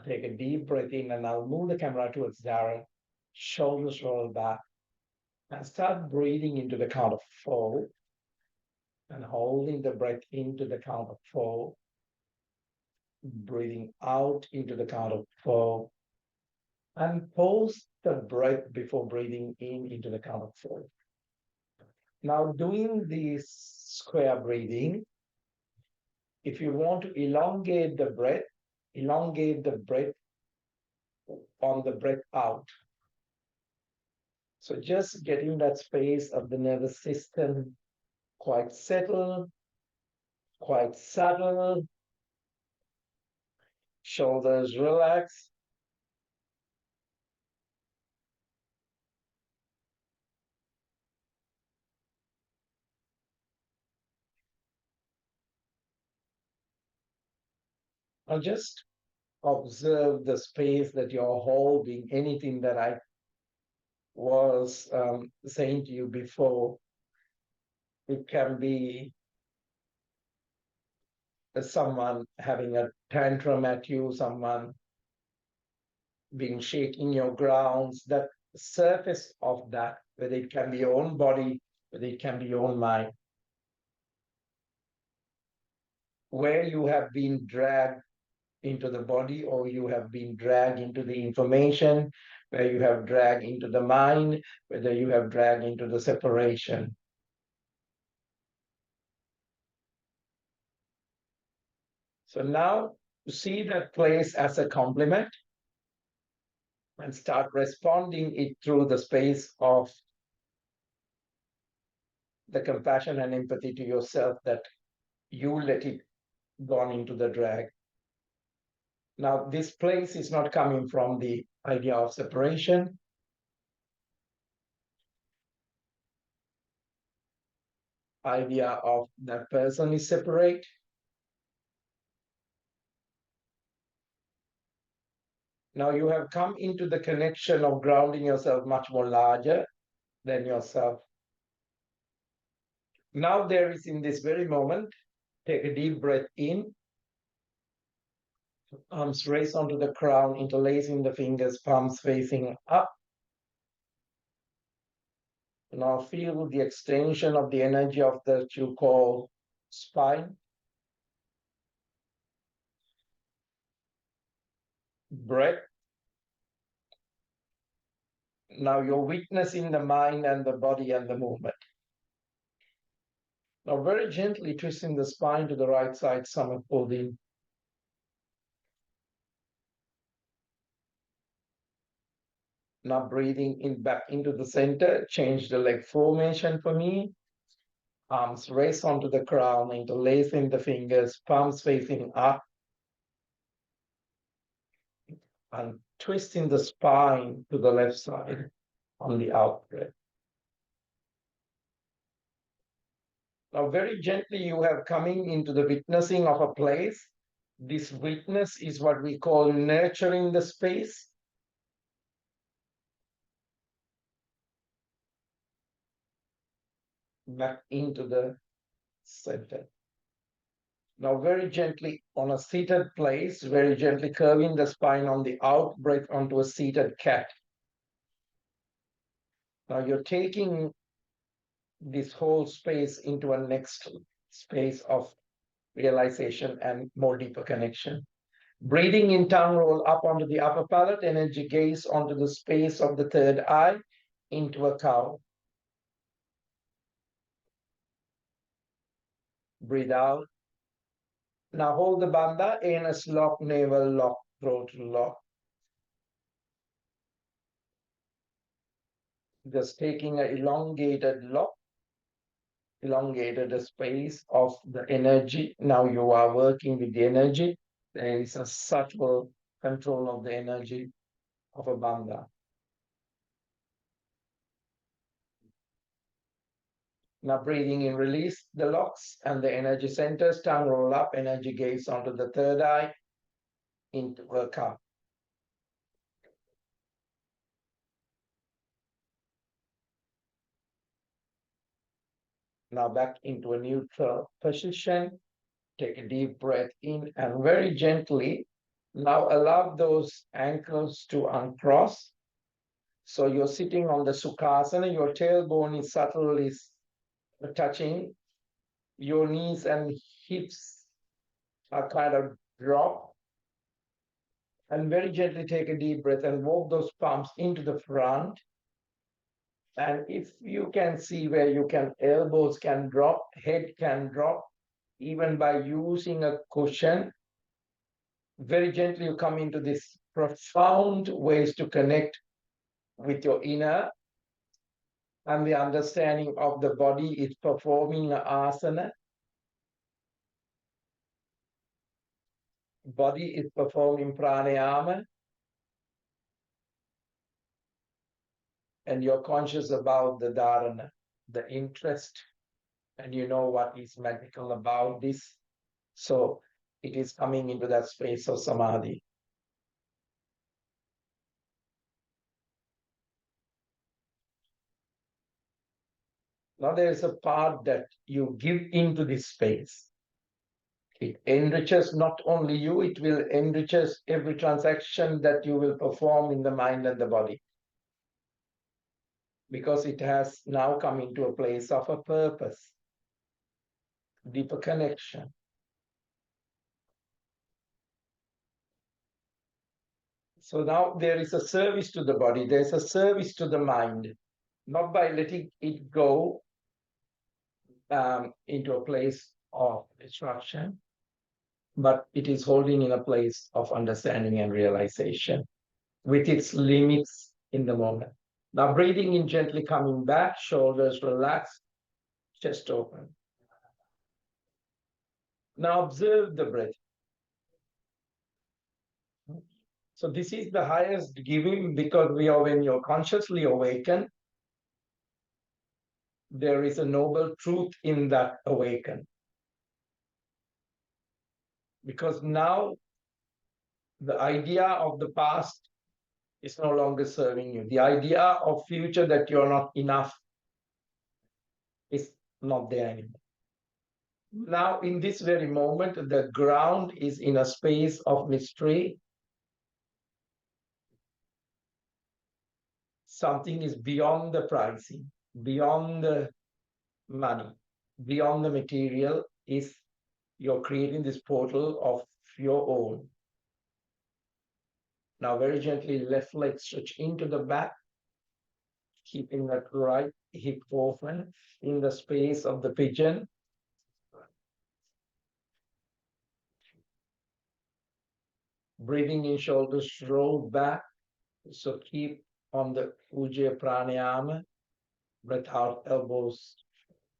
Take a deep breath in, and I'll move the camera towards Darren. Shoulders roll back. And start breathing into the count of 4. And holding the breath into the count of 4. Breathing out into the count of 4. And pause the breath before breathing in into the count of 4. Now, doing this square breathing, if you want to elongate the breath on the breath out. So just getting that space of the nervous system quite settled, quite subtle. Shoulders relax. Now just observe the space that you're holding, anything that I was saying to you before. It can be someone having a tantrum at you, someone being shaking your grounds, that surface of that, whether it can be your own body, whether it can be your own mind, where you have been dragged into the body, or you have been dragged into the information, where you have dragged into the mind, whether you have dragged into the separation. So now see that place as a complement and start responding it through the space of the compassion and empathy to yourself, that you let it gone into the drag. Now, this place is not coming from the idea of separation. Idea of that person is separate. Now you have come into the connection of grounding yourself much more larger than yourself. Now there is, in this very moment, take a deep breath in. Arms raised onto the crown, interlacing the fingers, palms facing up. Now feel the extension of the energy of that you call spine. Breath. Now you're witnessing the mind and the body and the movement. Now very gently twisting the spine to the right side, stomach pulled in. Now breathing in back into the center, change the leg formation for me. Arms raised onto the crown, interlacing the fingers, palms facing up. And twisting the spine to the left side on the out breath. Now very gently you have coming into the witnessing of a place. This witness is what we call nurturing the space. Back into the center. Now very gently on a seated place, very gently curving the spine on the out breath onto a seated cat. Now you're taking this whole space into a next space of realization and more deeper connection. Breathing in, tongue roll up onto the upper palate, energy gaze onto the space of the third eye, into a cow. Breathe out. Now hold the bandha, anus lock, navel lock, throat lock. Just taking an elongated lock, elongated the space of the energy. Now you are working with the energy. There is a subtle control of the energy of a bandha. Now breathing in, release the locks and the energy centers, tongue roll up, energy gaze onto the third eye, into a cup. Now back into a neutral position. Take a deep breath in and very gently Now allow those ankles to uncross. So you're sitting on the Sukhasana, your tailbone is subtly touching, your knees and hips are kind of dropped. And very gently take a deep breath and walk those palms into the front. And if you can see where you can, elbows can drop, head can drop, even by using a cushion, very gently you come into this profound ways to connect with your inner and the understanding of the body is performing an asana. Body is performing pranayama, and you're conscious about the dharana, the interest, and you know what is magical about this. So it is coming into that space of samadhi. Now there is a part that you give into this space. It enriches not only you, it will enriches every transaction that you will perform in the mind and the body. Because it has now come into a place of a purpose, deeper connection. So now there is a service to the body, there's a service to the mind, not by letting it go into a place of destruction, but it is holding in a place of understanding and realization with its limits in the moment. Now breathing in, gently coming back, shoulders relaxed, chest open. Now observe the breath. So this is the highest giving, because when you're consciously awakened, there is a noble truth in that awaken. Because now the idea of the past is no longer serving you. The idea of future that you're not enough is not there anymore. Now, in this very moment, the ground is in a space of mystery. Something is beyond the pricing, beyond the money, beyond the material, is you're creating this portal of your own. Now, very gently, left leg stretch into the back, keeping that right hip open in the space of the pigeon. Breathing in, shoulders roll back. So keep on the Ujjayi Pranayama. Breath out, elbows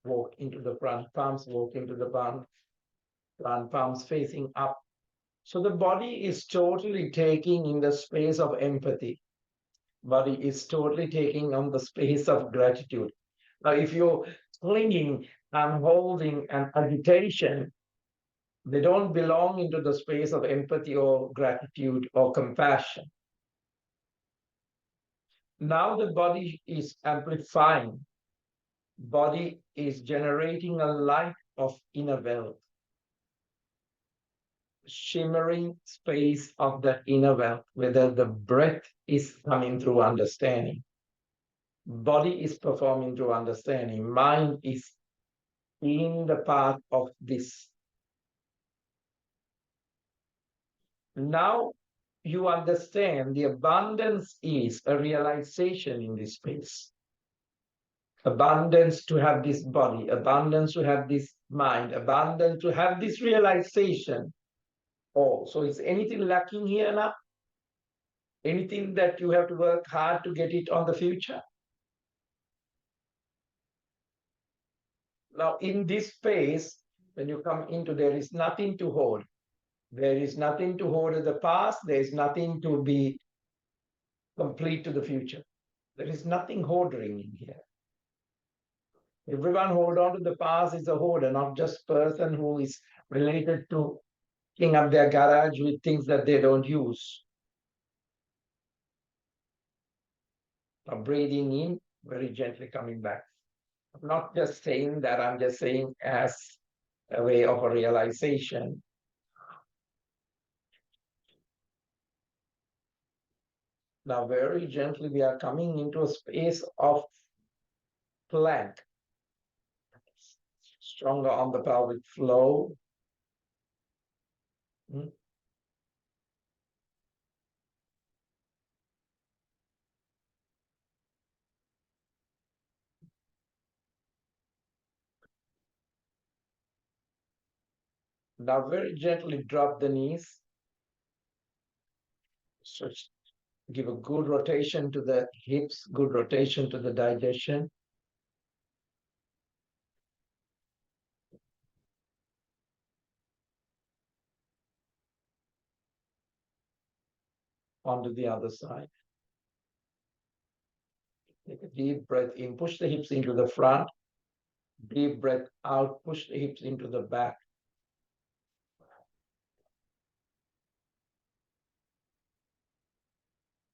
walk into the front, palms walk into the front palms facing up. So the body is totally taking in the space of empathy. Body is totally taking on the space of gratitude. Now, if you're clinging and holding and agitation, they don't belong into the space of empathy or gratitude or compassion. Now the body is amplifying. Body is generating a light of inner wealth. Shimmering space of the inner wealth, whether the breath is coming through understanding. Body is performing through understanding. Mind is in the path of this. Now you understand the abundance is a realization in this space. Abundance to have this body, abundance to have this mind, abundance to have this realization. Oh, so is anything lacking here now? Anything that you have to work hard to get it on the future? Now, in this space, when you come into, there is nothing to hold. There is nothing to hold in the past. There is nothing to be complete to the future. There is nothing hoarding in here. Everyone hold on to the past is a hoarder, not just person who is related to filling up their garage with things that they don't use. Now breathing in, very gently coming back. I'm not just saying that, I'm just saying as a way of a realization. Now, very gently, we are coming into a space of plank, stronger on the pelvic floor. Hmm. Now, very gently drop the knees. Stretch, give a good rotation to the hips, good rotation to the digestion. Onto the other side. Take a deep breath in, push the hips into the front. Deep breath out, push the hips into the back.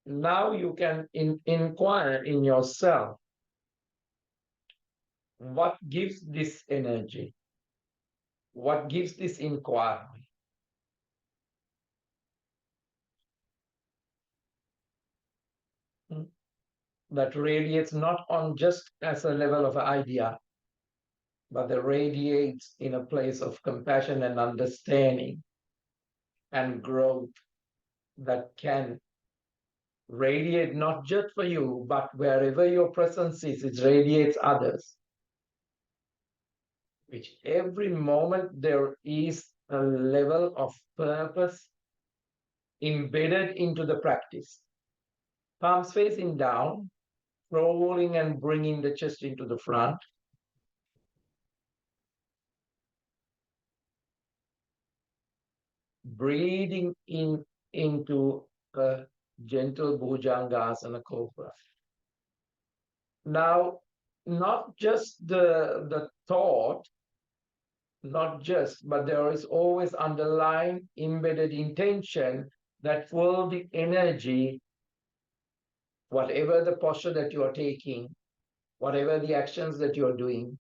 Now you can inquire in yourself, what gives this energy? What gives this inquiry? That radiates not on just as a level of idea, but that radiates in a place of compassion and understanding and growth, that can radiate not just for you, but wherever your presence is, it radiates others. Which every moment there is a level of purpose embedded into the practice. Palms facing down, rolling and bringing the chest into the front. Breathing in into a gentle Bhujangasana Cobra. Now, not just the thought, not just, but there is always underlying embedded intention that will the energy, whatever the posture that you are taking, whatever the actions that you're doing.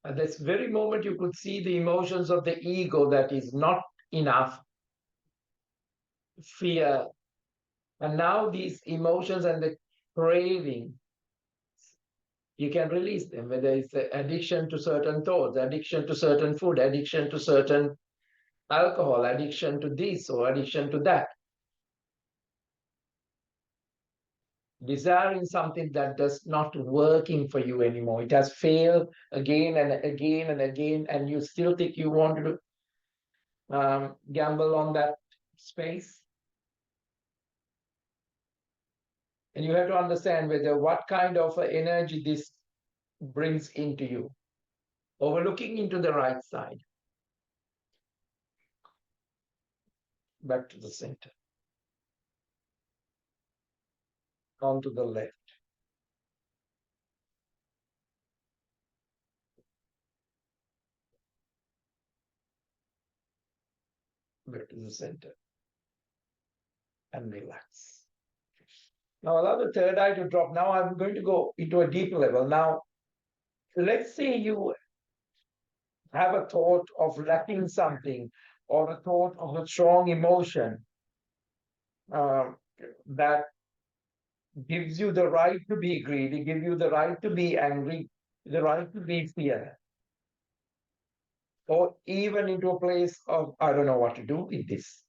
At this very moment, you could see the emotions of the ego that is not enough, fear. And now these emotions and the craving, you can release them, whether it's addiction to certain thoughts, addiction to certain food, addiction to certain alcohol, addiction to this or addiction to that. Desiring something that does not working for you anymore. It has failed again and again and again, and you still think you want to gamble on that space. And you have to understand whether what kind of energy this brings into you. Overlooking into the right side. Back to the center. Onto the left. Back to the center. And relax. Now allow the third eye to drop. Now I'm going to go into a deeper level. Now, let's say you have a thought of lacking something or a thought of a strong emotion uh, that gives you the right to be greedy, gives you the right to be angry, the right to be fear, or even into a place of, I don't know what to do with this.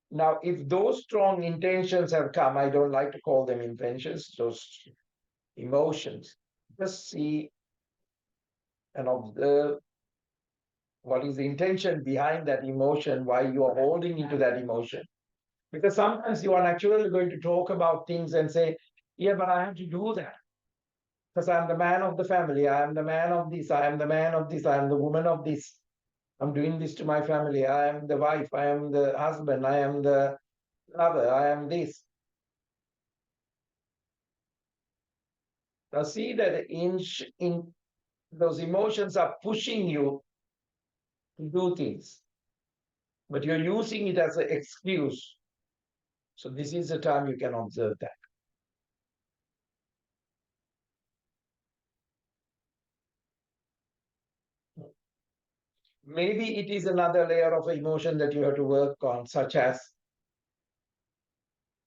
Now, if those strong intentions have come, I don't like to call them intentions, those emotions, just see and observe what is the intention behind that emotion, why you are holding into that emotion. Because sometimes you are naturally going to talk about things and say, yeah, but I have to do that because I'm the man of the family. I am the man of this. I am the man of this. I am the woman of this. I'm doing this to my family. I am the wife. I am the husband. I am the lover. I am this. Now see that in those emotions are pushing you to do things, but you're using it as an excuse. So this is the time you can observe that. Maybe it is another layer of emotion that you have to work on, such as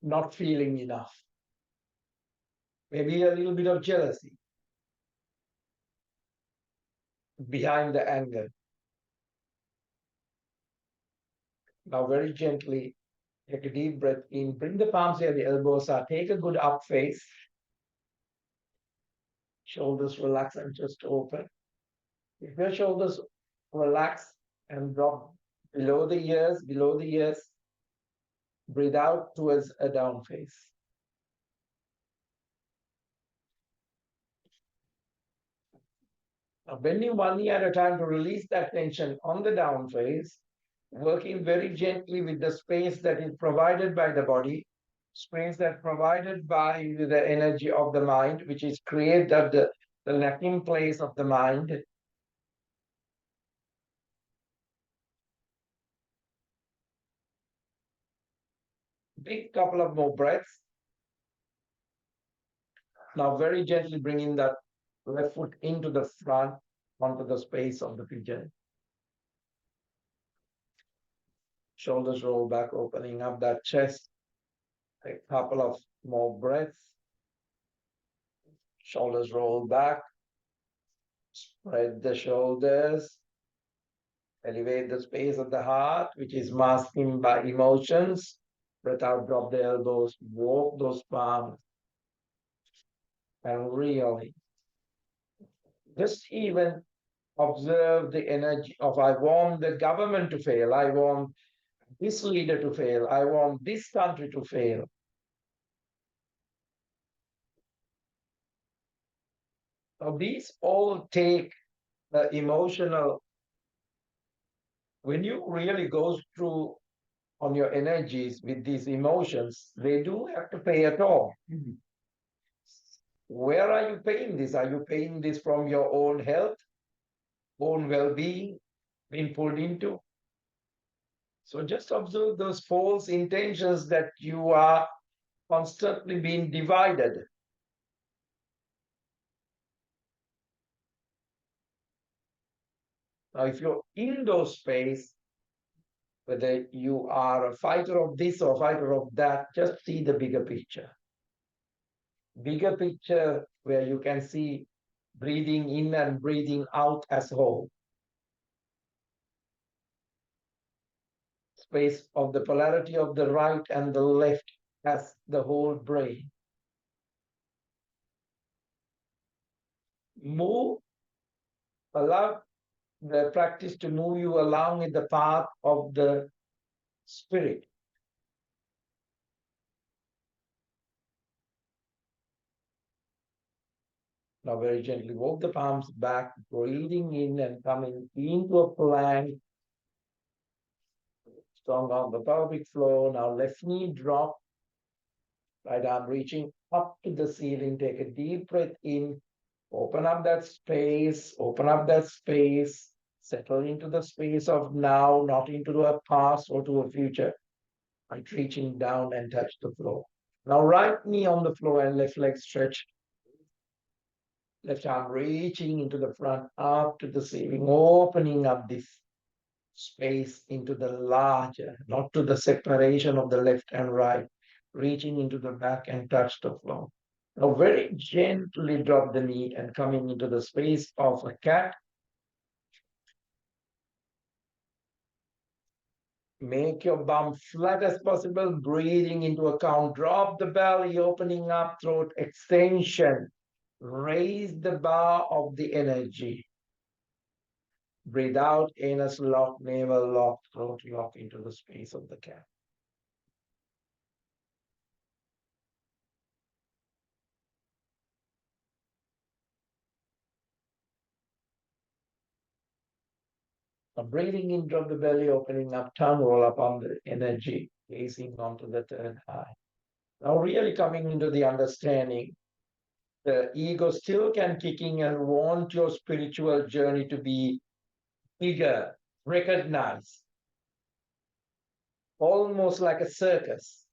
not feeling enough, maybe a little bit of jealousy behind the anger. Now, very gently, take a deep breath in, bring the palms where the elbows are, take a good up face, shoulders relax and just open. If your shoulders relax and drop below the ears, breathe out towards a down face. Now, bending one knee at a time to release that tension on the down face, working very gently with the space that is provided by the body, space that provided by the energy of the mind, which is created at the lacking place of the mind. Big couple of more breaths. Now, very gently bringing that left foot into the front onto the space of the pigeon. Shoulders roll back, opening up that chest. A couple of more breaths. Shoulders roll back. Spread the shoulders. Elevate the space of the heart, which is masking by emotions. Breath out, drop the elbows, walk those palms. And really, just even observe the energy of I want the government to fail. I want this leader to fail. I want this country to fail. Now, these all take the emotional, when you really go through on your energies with these emotions, they do have to pay a toll. Where are you paying this? Are you paying this from your own health, own well-being, being pulled into? So just observe those false intentions that you are constantly being divided. Now, if you're in those space, whether you are a fighter of this or a fighter of that, just see the bigger picture. Bigger picture where you can see breathing in and breathing out as whole. Space of the polarity of the right and the left as the whole brain. Move, allow the practice to move you along in the path of the spirit. Now, very gently walk the palms back, breathing in and coming into a plank. Strong on the pelvic floor. Now, left knee drop. Right arm reaching up to the ceiling. Take a deep breath in. Open up that space. Open up that space. Settle into the space of now, not into a past or to a future. And reaching down and touch the floor. Now, right knee on the floor and left leg stretched. Left arm reaching into the front, up to the ceiling, opening up this space into the larger, not to the separation of the left and right, reaching into the back and touch the floor. Now, very gently drop the knee and coming into the space of a cat. Make your bum flat as possible, breathing into a count. Drop the belly, opening up, throat extension. Raise the bar of the energy. Breathe out, anus lock, navel lock, throat lock into the space of the cat. Now breathing in, drop the belly, opening up, tongue roll up on the energy, gazing onto the third eye. Now really coming into the understanding, the ego still can kick in and want your spiritual journey to be bigger, recognized, almost like a circus.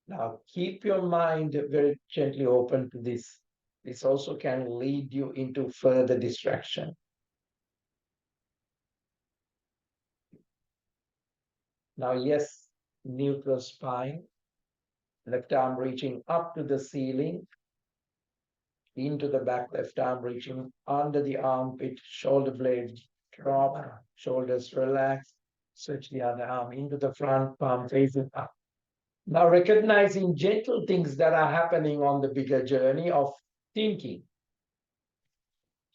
Now keep your mind very gently open to this. This also can lead you into further distraction. Now, yes, neutral spine, left arm reaching up to the ceiling, into the back, left arm reaching under the armpit, shoulder blades drop, shoulders relax, switch the other arm into the front, palm facing up. Now, recognizing gentle things that are happening on the bigger journey of thinking.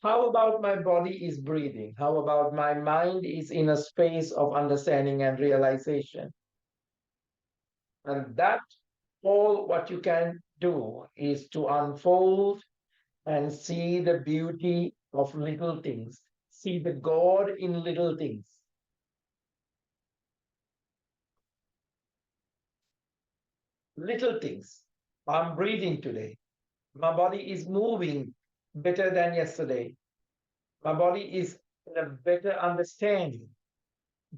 How about my body is breathing? How about my mind is in a space of understanding and realization? And that all what you can do is to unfold and see the beauty of little things, see the God in little things. Little things. I'm breathing today. My body is moving better than yesterday. My body is in a better understanding.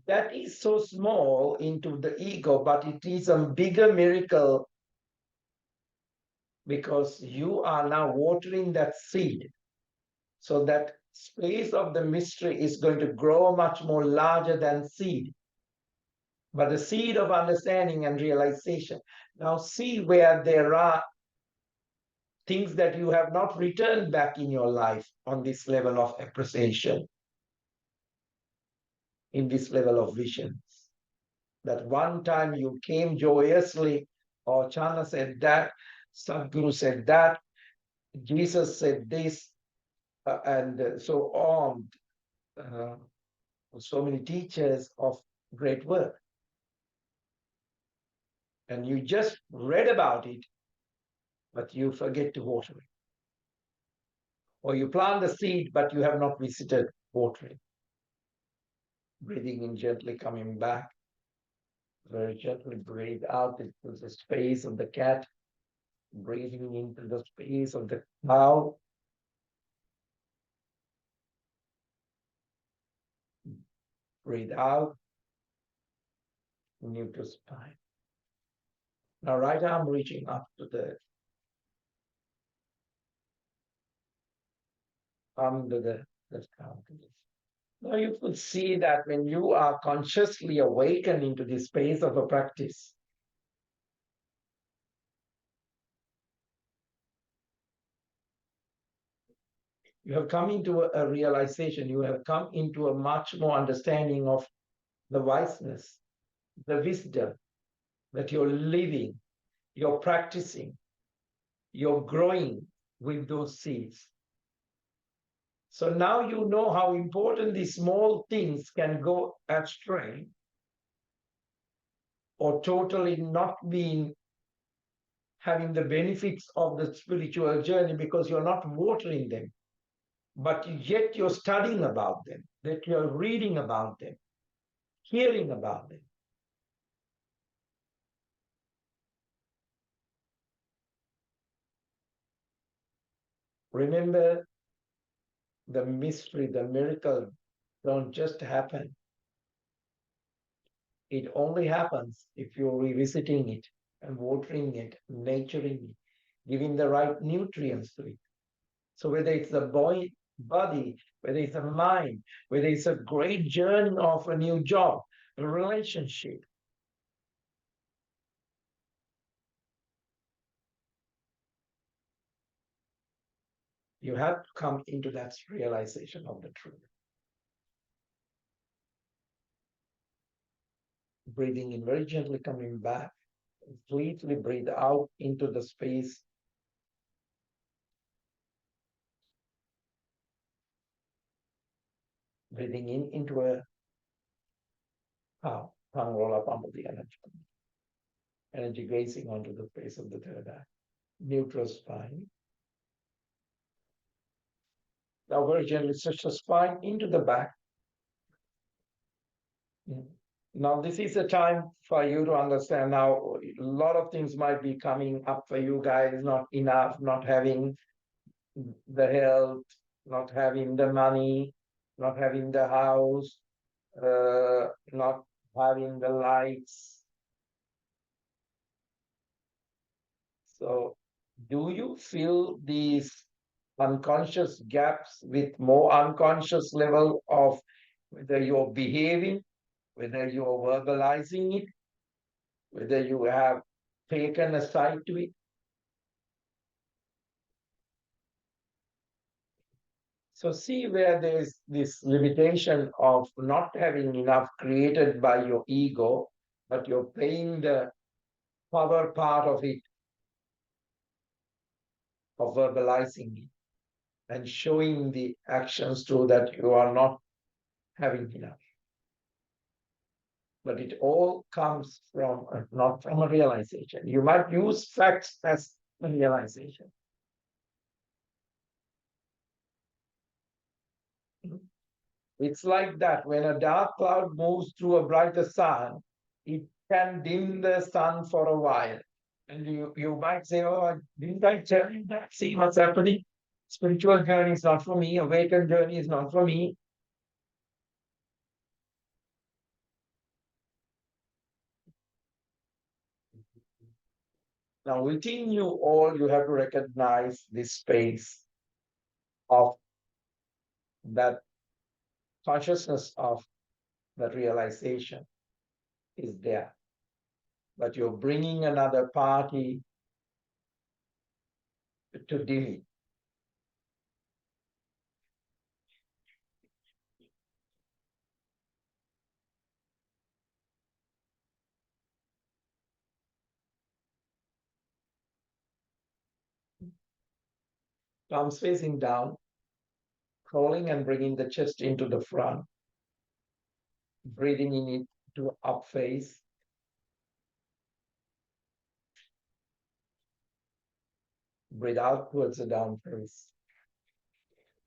That is so small into the ego, but it is a bigger miracle because you are now watering that seed. So that space of the mystery is going to grow much more larger than seed. But the seed of understanding and realization. Now see where there are things that you have not returned back in your life on this level of appreciation, in this level of visions. That one time you came joyously, or Chana said that, Sadhguru said that, Jesus said this, and so on. Uh, so many teachers of great work. And you just read about it, but you forget to water it. Or you plant the seed, but you have not visited watering. Breathing in gently, coming back. Very gently breathe out into the space of the cat. Breathing into the space of the cow. Breathe out. Neutral spine. Now, right arm reaching up to the under the cow. Now you could see that when you are consciously awakened into the space of a practice, you have come into a realization, you have come into a much more understanding of the wiseness, the wisdom that you're living, you're practicing, you're growing with those seeds. So now you know how important these small things can go astray or totally not being having the benefits of the spiritual journey because you're not watering them, but yet you're studying about them, that you're reading about them, hearing about them. Remember, the mystery, the miracle don't just happen. It only happens if you're revisiting it and watering it, nurturing it, giving the right nutrients to it. So whether it's the body, whether it's a mind, whether it's a great journey of a new job, a relationship, you have to come into that realization of the truth. Breathing in very gently, coming back, completely breathe out into the space. Breathing in into a tongue roll up under the energy. Energy gazing onto the face of the third eye. Neutral spine. Now very gently stretch the spine into the back. Now this is a time for you to understand now a lot of things might be coming up for you guys, not enough, not having the health, not having the money, not having the house, not having the lights. So do you fill these unconscious gaps with more unconscious level of whether you're behaving whether you are verbalizing it, whether you have taken a side to it. So see where there is this limitation of not having enough created by your ego, but you're playing the power part of it, of verbalizing it, and showing the actions to that you are not having enough. But it all comes from not from a realization. You might use facts as a realization. It's like that. When a dark cloud moves through a brighter sun, it can dim the sun for a while. And you might say, oh, didn't I tell you that? See what's happening? Spiritual journey is not for me. Awakened journey is not for me. Now, within you all, you have to recognize this space of that consciousness of that realization is there. But you're bringing another party to dim it. Palms facing down, crawling and bringing the chest into the front, breathing in it to up face, breathe out towards the down face.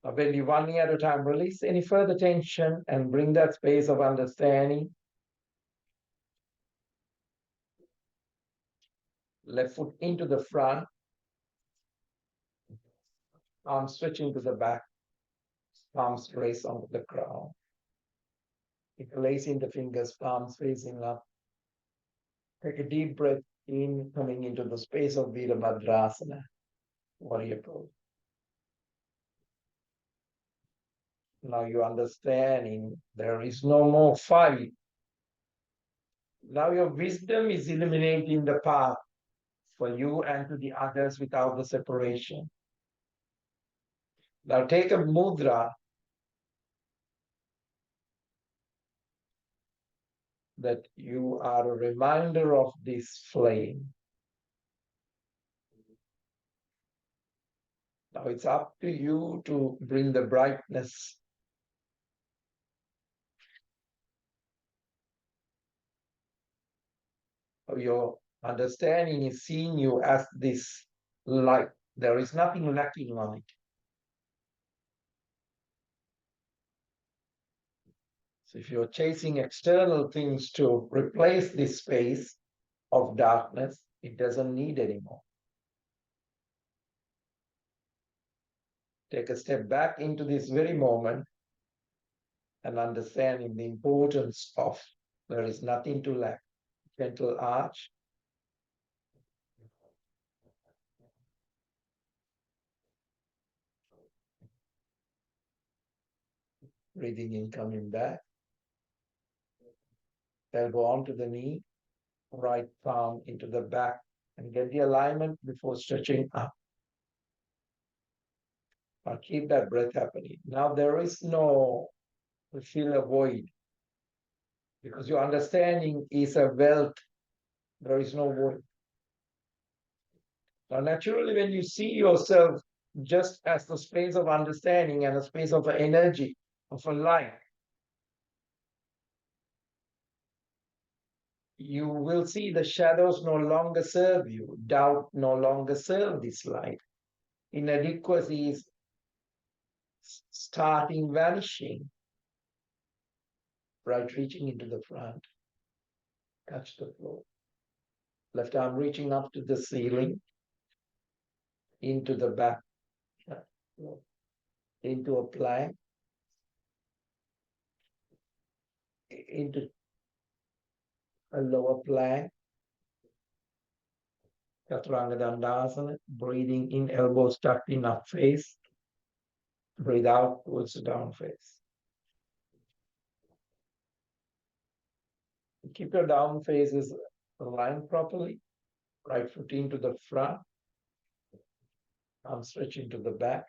Now, when you 1 year at a time, release any further tension and bring that space of understanding. Left foot into the front, arms stretching to the back, palms raised onto the ground. Interlacing the fingers, palms facing up. Take a deep breath in, coming into the space of Virabhadrasana, warrior pose. Now you're understanding there is no more fight. Now your wisdom is illuminating the path for you and to the others without the separation. Now take a mudra that you are a reminder of this flame. Now it's up to you to bring the brightness. Your understanding is seeing you as this light. There is nothing lacking on it. So if you're chasing external things to replace this space of darkness, it doesn't need anymore. Take a step back into this very moment and understanding the importance of there is nothing to lack. Gentle arch. Breathing in, coming back. Elbow onto the knee, right palm into the back, and get the alignment before stretching up. But keep that breath happening. Now there is no feel a void because your understanding is a wealth. There is no void. Now, naturally, when you see yourself just as the space of understanding and a space of energy, of a light, you will see the shadows no longer serve you. Doubt no longer serve this light. Inadequacy is starting vanishing. Right, reaching into the front. Touch the floor. Left arm reaching up to the ceiling. Into the back. Into a plank. Into a lower plank. Chaturanga Dandasana, breathing in, elbows tucked in, up face. Breathe out towards the down face. Keep your down faces aligned properly. Right foot into the front. Arms stretch into the back.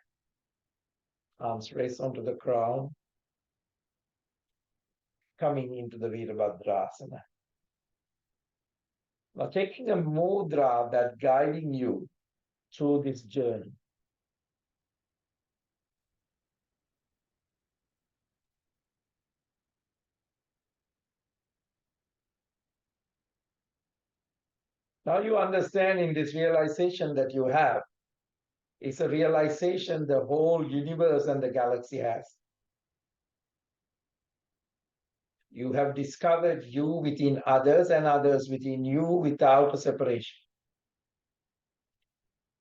Arms raise onto the crown. Coming into the Virabhadrasana. Now taking a mudra that guiding you through this journey. Now you understand in this realization that you have, it's a realization the whole universe and the galaxy has. You have discovered you within others and others within you without a separation.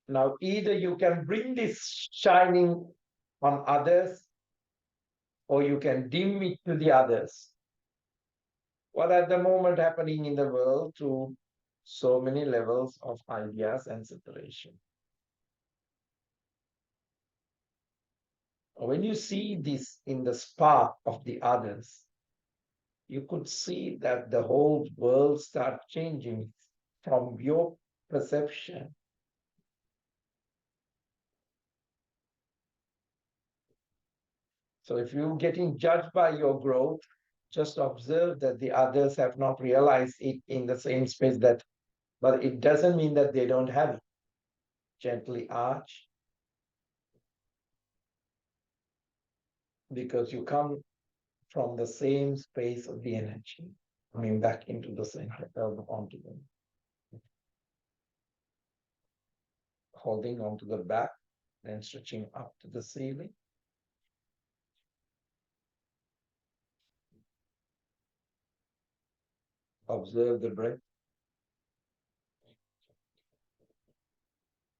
Now, either you can bring this shining on others or you can dim it to the others. What at the moment happening in the world through so many levels of ideas and separation. When you see this in the spark of the others, you could see that the whole world start changing from your perception. So if you're getting judged by your growth, just observe that the others have not realized it in the same space that, but it doesn't mean that they don't have it. Gently arch, because you come from the same space of the energy, coming back into the center, onto them. Holding onto the back, then stretching up to the ceiling. Observe the breath.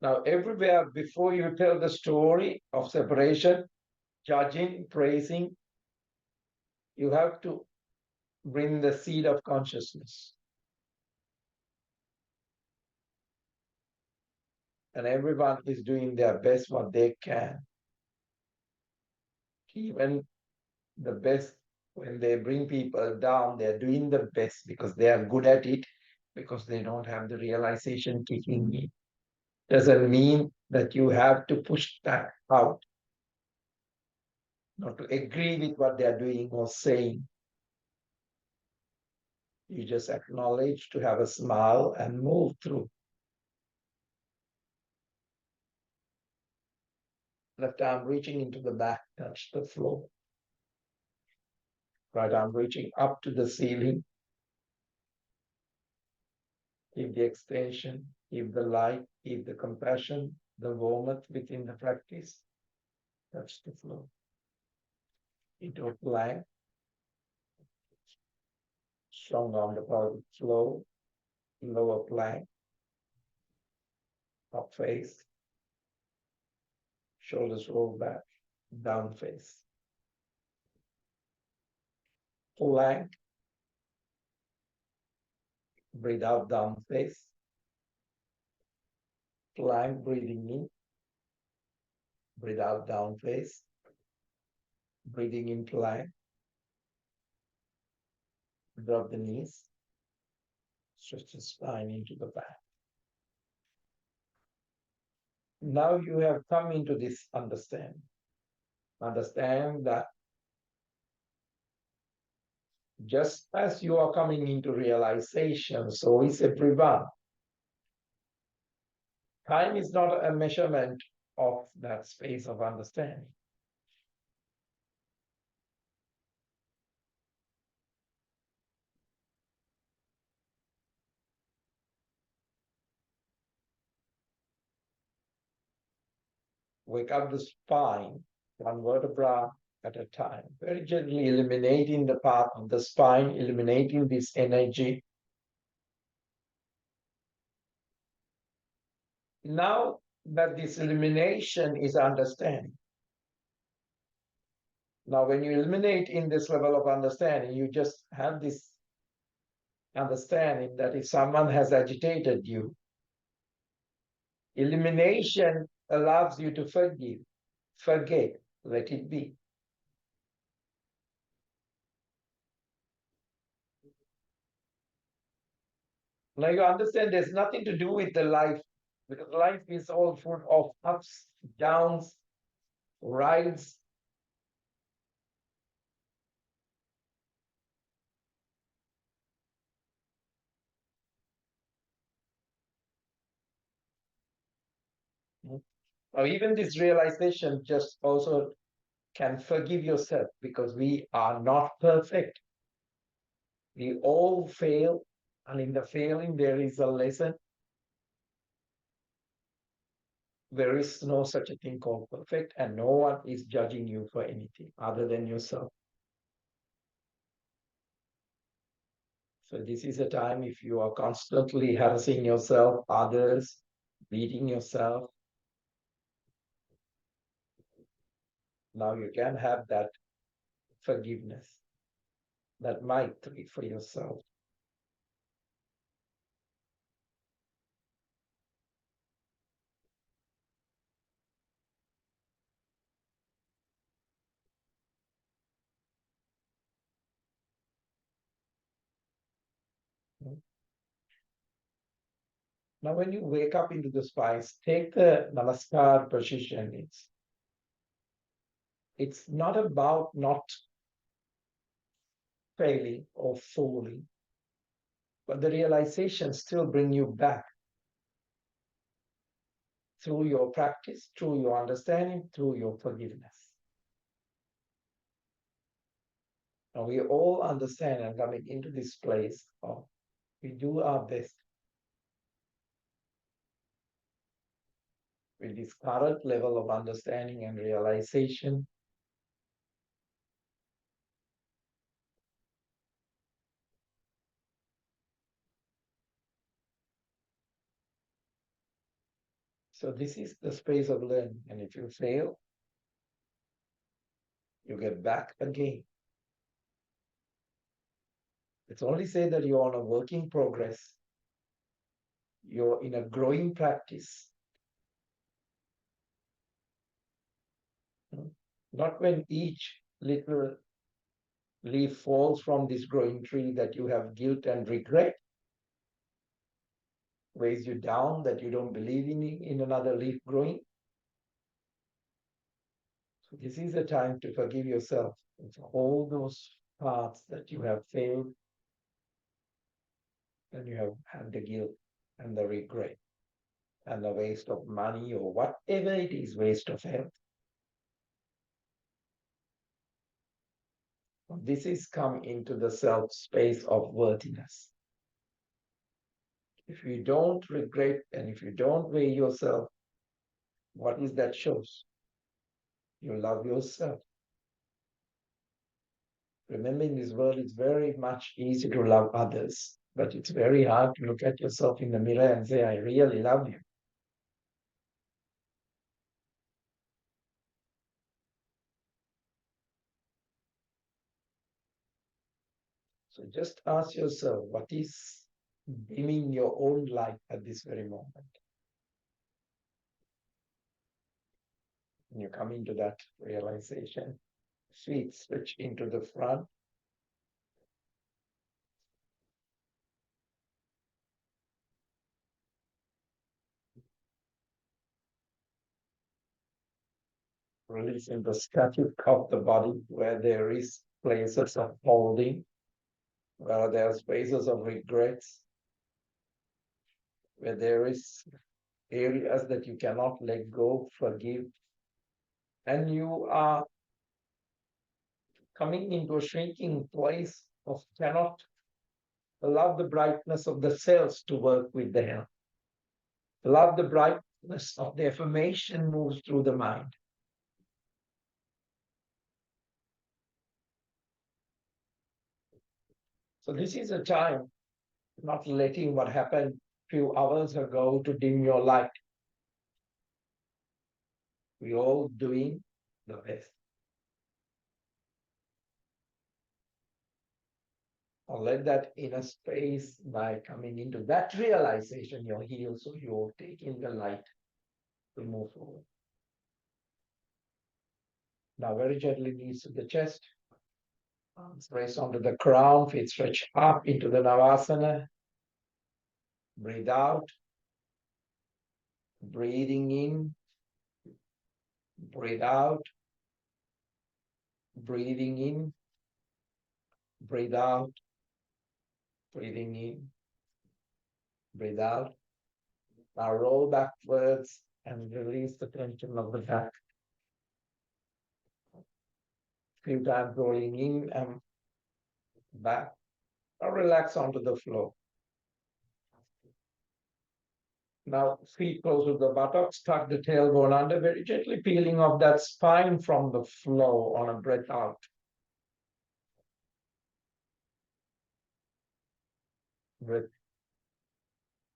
Now, everywhere before you tell the story of separation, judging, praising, you have to bring the seed of consciousness. And everyone is doing their best what they can. Even the best, when they bring people down, they're doing the best because they are good at it, because they don't have the realization kicking in. Doesn't mean that you have to push that out, not to agree with what they're doing or saying. You just acknowledge, to have a smile and move through. Left arm reaching into the back, touch the floor. Right arm reaching up to the ceiling. Keep the extension, keep the light, keep the compassion, the warmth within the practice. Touch the floor. Into a plank. Strong on the pelvic floor. Lower plank. Up face. Shoulders roll back. Down face. Plank. Breathe out, down face. Plank, breathing in. Breathe out, down face. Breathing in plank. Drop the knees. Stretch the spine into the back. Now you have come into this understanding. Understand that just as you are coming into realization, so is everyone. Time is not a measurement of that space of understanding. Wake up the spine, one vertebra at a time, very gently illuminating the path of the spine, illuminating this energy. Now that this illumination is understanding. Now, when you illuminate in this level of understanding, you just have this understanding that if someone has agitated you, illumination allows you to forgive, forget, let it be. Now you understand there's nothing to do with the life, because life is all full of ups, downs, rides. Or even this realization just also can forgive yourself, because we are not perfect. We all fail, and in the failing, there is a lesson. There is no such a thing called perfect, and no one is judging you for anything other than yourself. So, this is a time if you are constantly harassing yourself, others, beating yourself, now you can have that forgiveness, that maitri for yourself. Now, when you wake up into the spice, take the namaskar position. It's not about not failing or falling, but the realization still bring you back through your practice, through your understanding, through your forgiveness. Now we all understand and coming into this place of we do our best with this current level of understanding and realization. So this is the space of learning. And if you fail, you get back again. It's only say that you're on a working progress. You're in a growing practice. Not when each little leaf falls from this growing tree that you have guilt and regret, weighs you down, that you don't believe in another leaf growing. So this is a time to forgive yourself for all those parts that you have failed and you have had the guilt and the regret and the waste of money or whatever it is, waste of health. This is come into the self space of worthiness. If you don't regret and if you don't weigh yourself, what is that shows? You love yourself. Remember, in this world, it's very much easy to love others, but it's very hard to look at yourself in the mirror and say, I really love you. So just ask yourself, what is dimming your own light at this very moment? When you come into that realization, feet switch into the front. Releasing the static of the body where there is places of holding, where there are spaces of regrets, where there is areas that you cannot let go, forgive, and you are coming into a shrinking place of cannot allow the brightness of the cells to work with the health. Allow the brightness of the affirmation moves through the mind. So this is a time not letting what happened few hours ago to dim your light. We all doing the best. Or let that inner space by coming into that realization you're healed, so you're taking the light to move forward. Now very gently knees to the chest, arms raise onto the crown, feet stretch up into the Navasana. Breathe out. Breathing in. Breathe out. Breathing in. Breathe out. Breathing in. Breathe out. Now roll backwards and release the tension of the back. Few times rolling in and back. Now relax onto the floor. Now feet close to the buttocks, tuck the tailbone under, very gently peeling off that spine from the floor on a breath out. Breath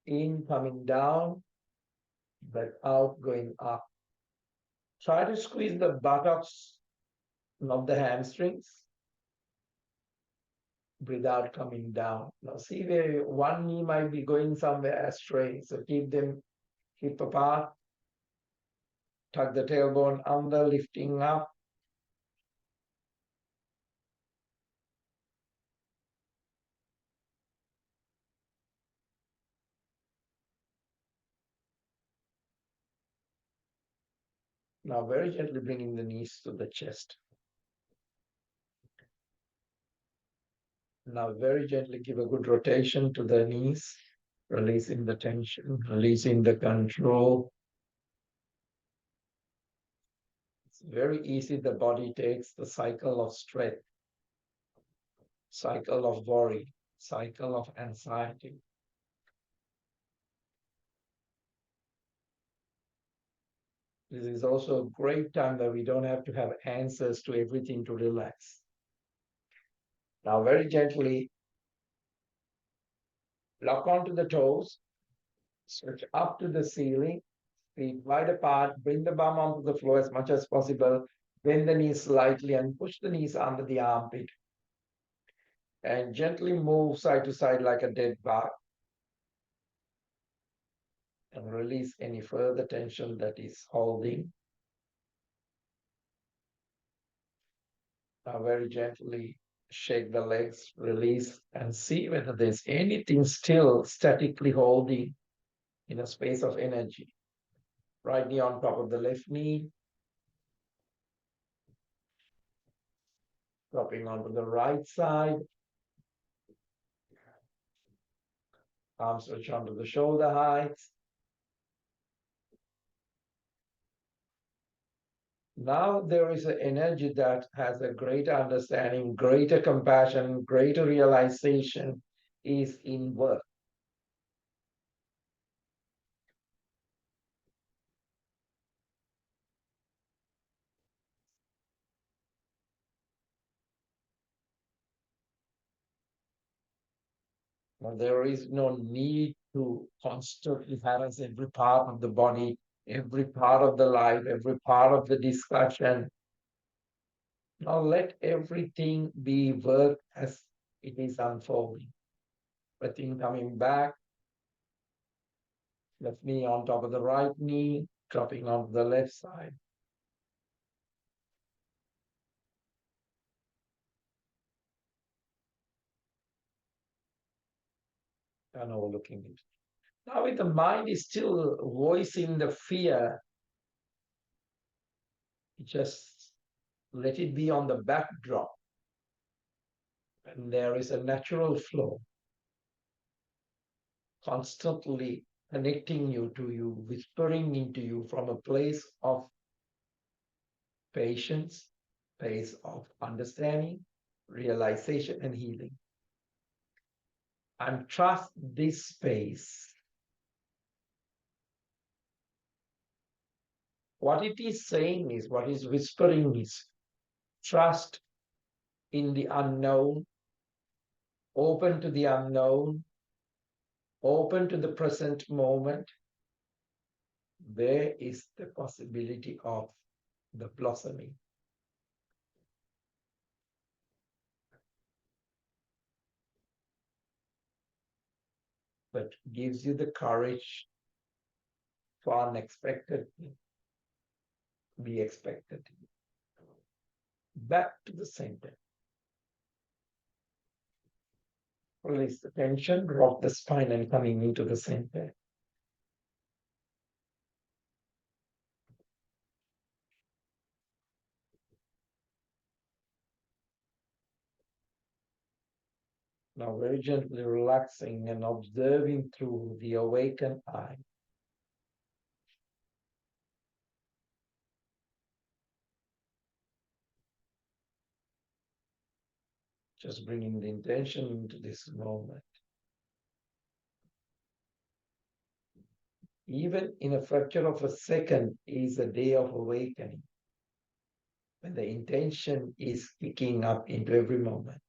in, coming down, breath out, going up. Try to squeeze the buttocks, not the hamstrings. Breathe out, coming down. Now see where one knee might be going somewhere astray, so keep them hip apart. Tuck the tailbone under, lifting up. Now very gently bringing the knees to the chest. Now very gently give a good rotation to the knees, releasing the tension, releasing the control. It's very easy, the body takes the cycle of stress, cycle of worry, cycle of anxiety. This is also a great time that we don't have to have answers to everything to relax. Now very gently lock onto the toes, stretch up to the ceiling, feet wide apart, bring the bum onto the floor as much as possible, bend the knees slightly and push the knees under the armpit. And gently move side to side like a dead bug. And release any further tension that is holding. Now very gently shake the legs, release, and see whether there's anything still statically holding in a space of energy. Right knee on top of the left knee. Dropping onto the right side. Arms reach onto the shoulder height. Now there is an energy that has a greater understanding, greater compassion, greater realization is in work. Now, there is no need to constantly harass every part of the body, every part of the life, every part of the discussion. Now let everything be work as it is unfolding. Breathing coming back, left knee on top of the right knee, dropping onto the left side. And overlooking it. Now, if the mind is still voicing the fear, just let it be on the backdrop. And there is a natural flow, constantly connecting you to you, whispering into you from a place of patience, place of understanding, realization, and healing. And trust this space. What it is saying is, what is whispering is, trust in the unknown, open to the unknown, open to the present moment. There is the possibility of the blossoming. But gives you the courage for unexpected, be expected. Back to the center. Release the tension, rock the spine and coming into the center. Now very gently relaxing and observing through the awakened eye. Just bringing the intention into this moment. Even in a fraction of a second is a day of awakening, when the intention is picking up into every moment.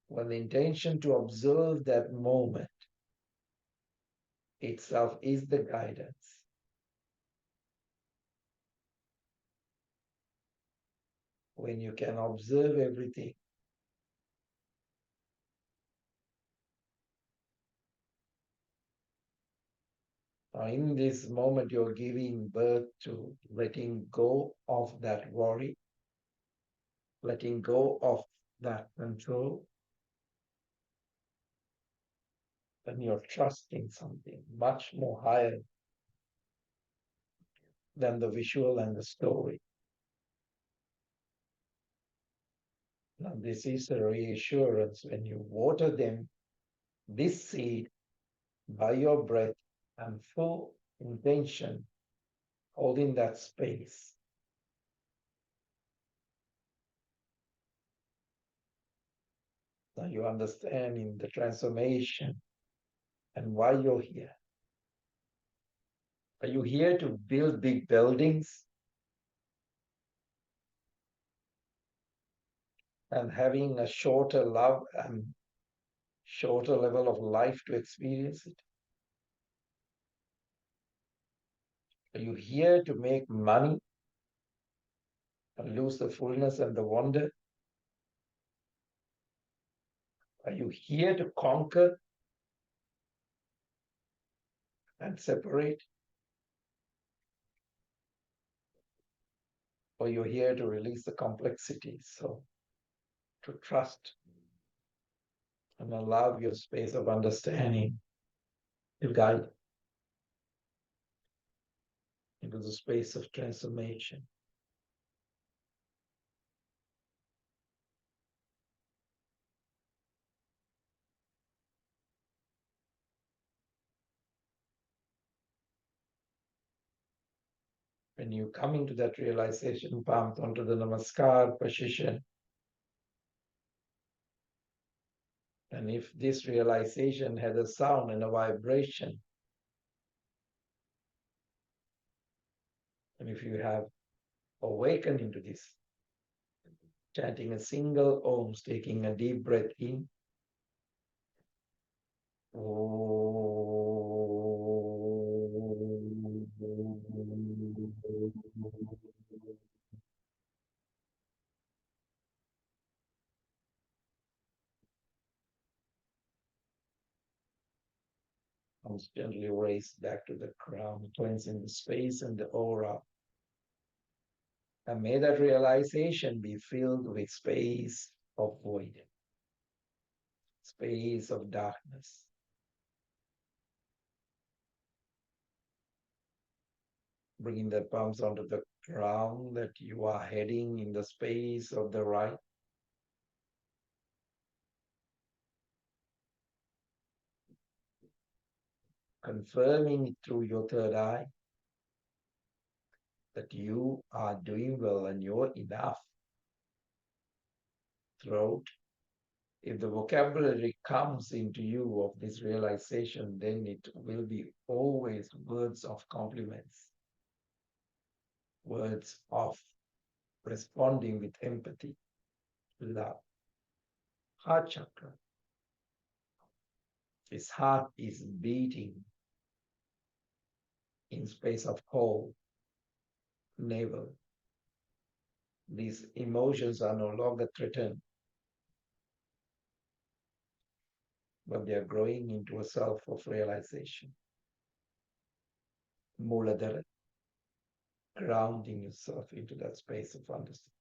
When the intention to observe that moment itself is the guidance. When you can observe everything, now in this moment you're giving birth to letting go of that worry, letting go of that control, and you're trusting something much more higher than the visual and the story. Now, this is a reassurance when you water them, this seed, by your breath and full intention, holding that space. Now you understand in the transformation and why you're here. Are you here to build big buildings and having a shorter love and shorter level of life to experience it? Are you here to make money and lose the fullness and the wonder? Are you here to conquer and separate? Or you're here to release the complexity, so to trust and allow your space of understanding to guide into the space of transformation. When you come into that realization, palms onto the namaskar position, and if this realization had a sound and a vibration, and if you have awakened into this, chanting a single Om, taking a deep breath in, comes gently raised back to the crown, cleansing the space and the aura. And may that realization be filled with space of void, space of darkness. Bringing the palms onto the ground, that you are heading in the space of the right. Confirming it through your third eye that you are doing well and you're enough. Throat, if the vocabulary comes into you of this realization, then it will be always words of compliments, words of responding with empathy, love. Heart chakra. His heart is beating in space of whole, navel. These emotions are no longer threatened, but they are growing into a self of realization. Muladhara, grounding yourself into that space of understanding.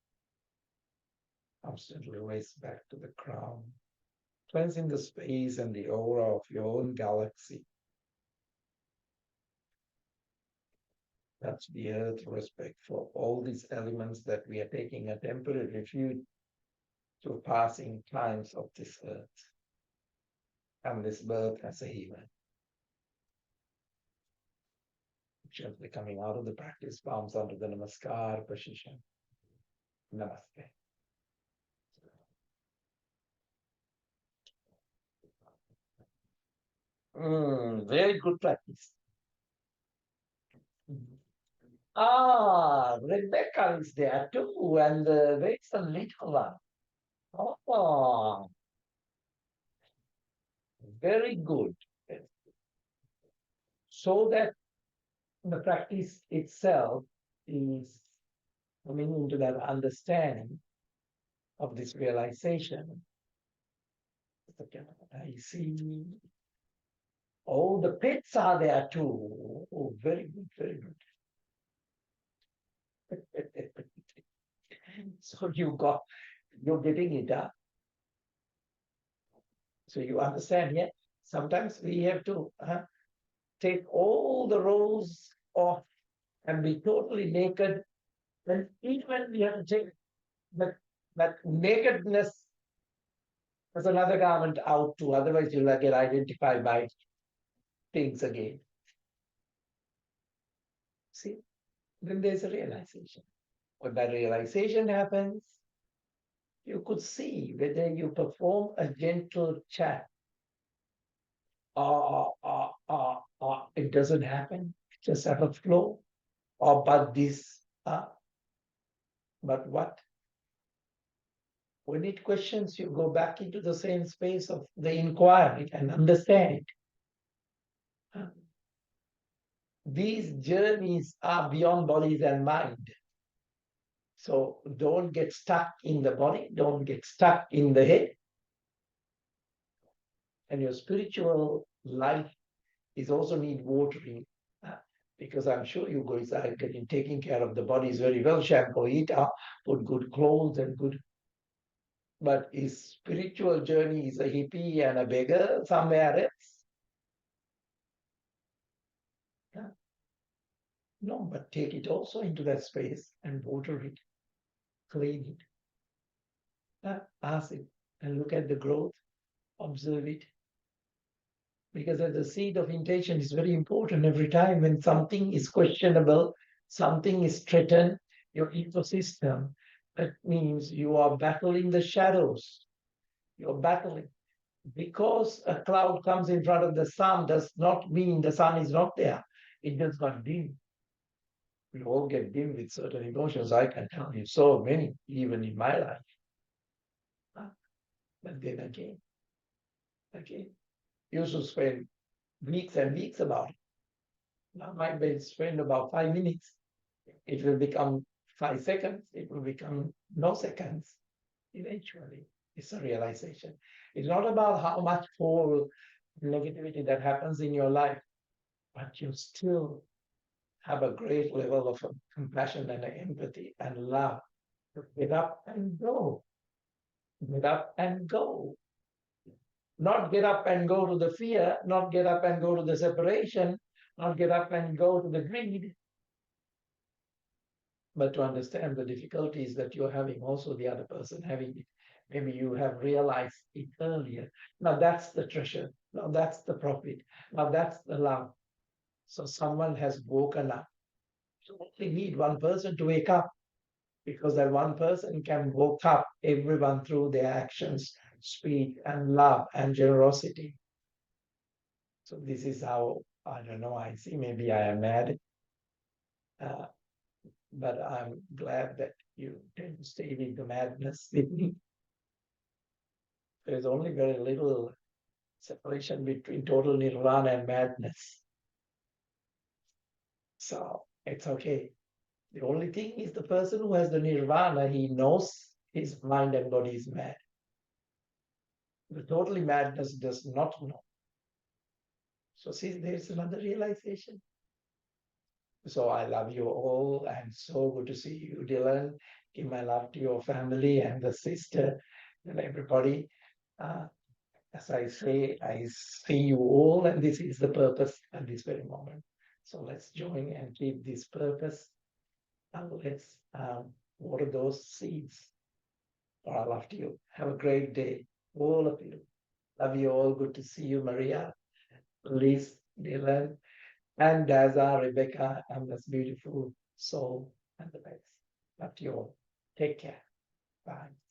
Constantly raise back to the crown, cleansing the space and the aura of your own galaxy. Touch the earth, respect for all these elements that we are taking a temporary refuge to passing times of this earth and this birth as a healer. Gently coming out of the practice, palms onto the Namaskar position. Namaste. Very good practice. Rebecca is there too, and there's a little one. Oh, very good. So that the practice itself is coming into that understanding of this realization. I see. Oh, the pets are there too. Oh, very good, very good. So you're getting it up. So you understand, yeah? Sometimes we have to take all the roles off and be totally naked. And even we have to take that nakedness as another garment out too. Otherwise, you'll get identified by things again. See? Then there's a realization. When that realization happens, you could see whether you perform a gentle chat. It doesn't happen. It just have a flow. Or but this, but what? When it questions, you go back into the same space of the inquiry and understand. These journeys are beyond bodies and mind. So don't get stuck in the body, don't get stuck in the head. And your spiritual life is also need watering. Because I'm sure you guys are getting taking care of the bodies very well, shampoo, eat, put good clothes and good. But his spiritual journey is a hippie and a beggar somewhere else. No, but take it also into that space and water it, clean it, ask it, and look at the growth, observe it. Because the seed of intention is very important every time when something is questionable, something is threatened, your ecosystem. That means you are battling the shadows. You're battling. Because a cloud comes in front of the sun does not mean the sun is not there. It just got dim. We all get dim with certain emotions. I can tell you so many, even in my life. But then again, you should spend weeks and weeks about it. Now my brain spend about 5 minutes. It will become 5 seconds. It will become no seconds. Eventually, it's a realization. It's not about how much whole negativity that happens in your life, but you still have a great level of compassion and empathy and love to get up and go. Get up and go. Not get up and go to the fear, not get up and go to the separation, not get up and go to the greed, but to understand the difficulties that you're having, also the other person having it. Maybe you have realized it earlier. Now that's the treasure. Now that's the profit. Now that's the love. So someone has woken up. You only need one person to wake up, because that one person can woke up everyone through their actions, speed, and love and generosity. So this is how, I don't know, I see. Maybe I am mad, but I'm glad that you tend to stay with the madness with me. There's only very little separation between total nirvana and madness. So it's okay. The only thing is the person who has the nirvana, he knows his mind and body is mad. The totally madness does not know. So see, there's another realization. So I love you all, and so good to see you, Dylan. Give my love to your family and the sister and everybody. Uh, as I say, I see you all, and this is the purpose at this very moment. So let's join and keep this purpose, and let's water those seeds. For I love you. Have a great day, all of you. Love you all. Good to see you, Maria, Liz, Dylan, and Daza, Rebecca, and this beautiful soul and the best. Love you all. Take care. Bye.